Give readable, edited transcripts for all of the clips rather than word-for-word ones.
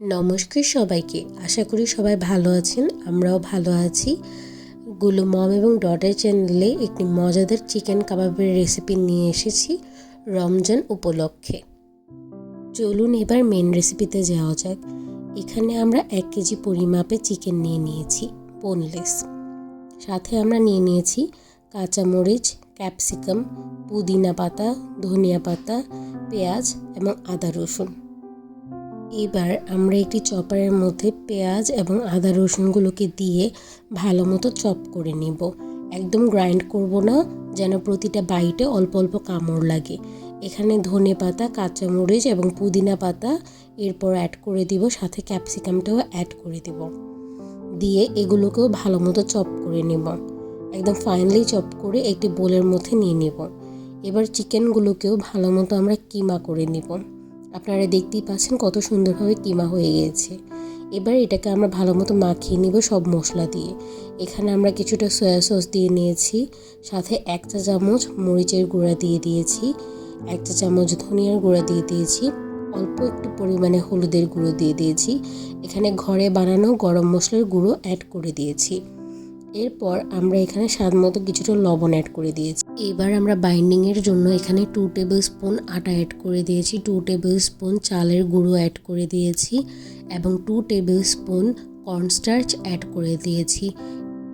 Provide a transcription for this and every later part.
নমস্কার সবাইকে, আশা করি সবাই ভালো আছেন। আমরাও ভালো আছি। গুলু মম এবং ডটার চ্যানেলে একটি মজাদার চিকেন কাবাবের রেসিপি নিয়ে এসেছি রমজান উপলক্ষে। চলুন এবার মেন রেসিপিতে যাওয়া যাক। এখানে আমরা 1 কেজি পরিমাপে চিকেন নিয়ে নিয়েছি, বোনলেস। সাথে আমরা নিয়ে নিয়েছি কাঁচামরিচ, ক্যাপসিকাম, পুদিনা পাতা, ধনিয়া পাতা, পেঁয়াজ এবং আদা রসুন। এবার আমরা একটি চপারের মধ্যে পেঁয়াজ এবং আদা রসুনগুলোকে দিয়ে ভালো মতো চপ করে নিব। একদম গ্রাইন্ড করব না, যেন প্রতিটা বাইটে অল্প অল্প কামড় লাগে। এখানে ধনে পাতা, কাঁচামরিচ এবং পুদিনা পাতা এরপর অ্যাড করে দিব, সাথে ক্যাপসিকামটাও অ্যাড করে দিব। দিয়ে এগুলোকেও ভালো মতো চপ করে নিব। একদম ফাইনালি চপ করে একটি বোলের মধ্যে নিয়ে নিব। এবার চিকেনগুলোকেও ভালো মতো আমরা কিমা করে নিব। আপনারা দেখতেই পাচ্ছেন কত সুন্দরভাবে কিমা হয়ে গিয়েছে। এবার এটাকে আমরা ভালো মতো মাখিয়ে নিব সব মশলা দিয়ে। এখানে আমরা কিছুটা সয়া সস দিয়ে নিয়েছি, সাথে 1 চা চামচ মরিচের গুঁড়া দিয়ে দিয়েছি, 1 চা চামচ ধনিয়ার গুঁড়া দিয়ে দিয়েছি, অল্প একটু পরিমাণে হলুদের গুঁড়ো দিয়ে দিয়েছি। এখানে ঘরে বানানো গরম মশলার গুঁড়ো অ্যাড করে দিয়েছি। এরপর আমরা এখানে স্বাদ মতো কিছুটা লবণ অ্যাড করে দিয়েছি। এবার আমরা বাইন্ডিংয়ের জন্য এখানে 2 টেবিল স্পুন আটা অ্যাড করে দিয়েছি, 2 টেবিল স্পুন চালের গুঁড়ো অ্যাড করে দিয়েছি এবং 2 টেবিল স্পুন কর্নস্টার্চ অ্যাড করে দিয়েছি।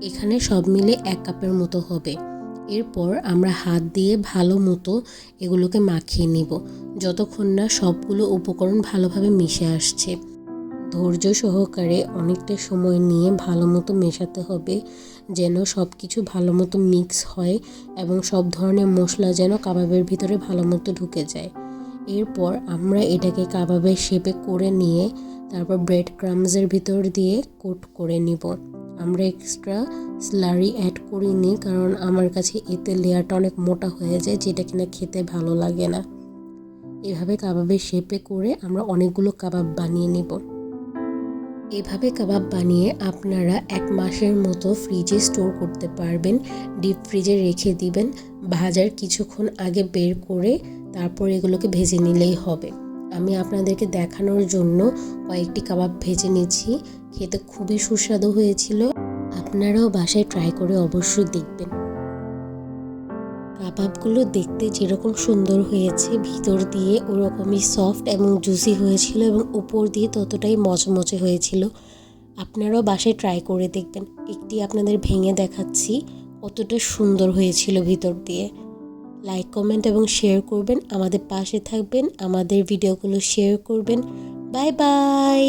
এখানে সব মিলে 1 কাপের মতো হবে। এরপর আমরা হাত দিয়ে ভালো মতো এগুলোকে মাখিয়ে নিব, যতক্ষণ না সবগুলো উপকরণ ভালোভাবে মিশে আসছে। ধৈর্য সহকারে অনেকটা সময় নিয়ে ভালো মতো মেশাতে হবে, যেন সব কিছু ভালো মতো মিক্স হয় এবং সব ধরনের মশলা যেন কাবাবের ভিতরে ভালো মতো ঢুকে যায়। এরপর আমরা এটাকে কাবাবের শেপে করে নিয়ে তারপর ব্রেড ক্রামসের ভিতর দিয়ে কোট করে নিব। আমরা এক্সট্রা স্লারি অ্যাড করিনি, কারণ আমার কাছে এতে লেয়ারটা অনেক মোটা হয়ে যায়, যেটা কিনা খেতে ভালো লাগে না। এভাবে কাবাবের শেপে করে আমরা অনেকগুলো কাবাব বানিয়ে নিব। এভাবে কাবাব বানিয়ে আপনারা 1 মাসের মতো ফ্রিজে স্টোর করতে পারবেন। ডিপ ফ্রিজে রেখে দিবেন, ভাজার কিছুক্ষণ আগে বের করে তারপর এগুলোকে ভেজে নিলেই হবে। আমি আপনাদেরকে দেখানোর জন্য কয়েকটি কাবাব ভেজে নিচ্ছি। খেতে খুবই সুস্বাদু হয়েছিল। আপনারাও বাসায় ট্রাই করে অবশ্যই দেখবেন। কাবাবগুলো দেখতে যেরকম সুন্দর হয়েছে, ভিতর দিয়ে ওরকমই সফট এবং জুসি হয়েছিল এবং উপর দিয়ে ততটাই মচমচে হয়েছিল। আপনারাও বাসায় ট্রাই করে দেখবেন। একটি আপনাদের ভেঙে দেখাচ্ছি, কতটা সুন্দর হয়েছিল ভিতর দিয়ে। লাইক, কমেন্ট এবং শেয়ার করবেন, আমাদের পাশে থাকবেন, আমাদের ভিডিওগুলো শেয়ার করবেন। Bye bye.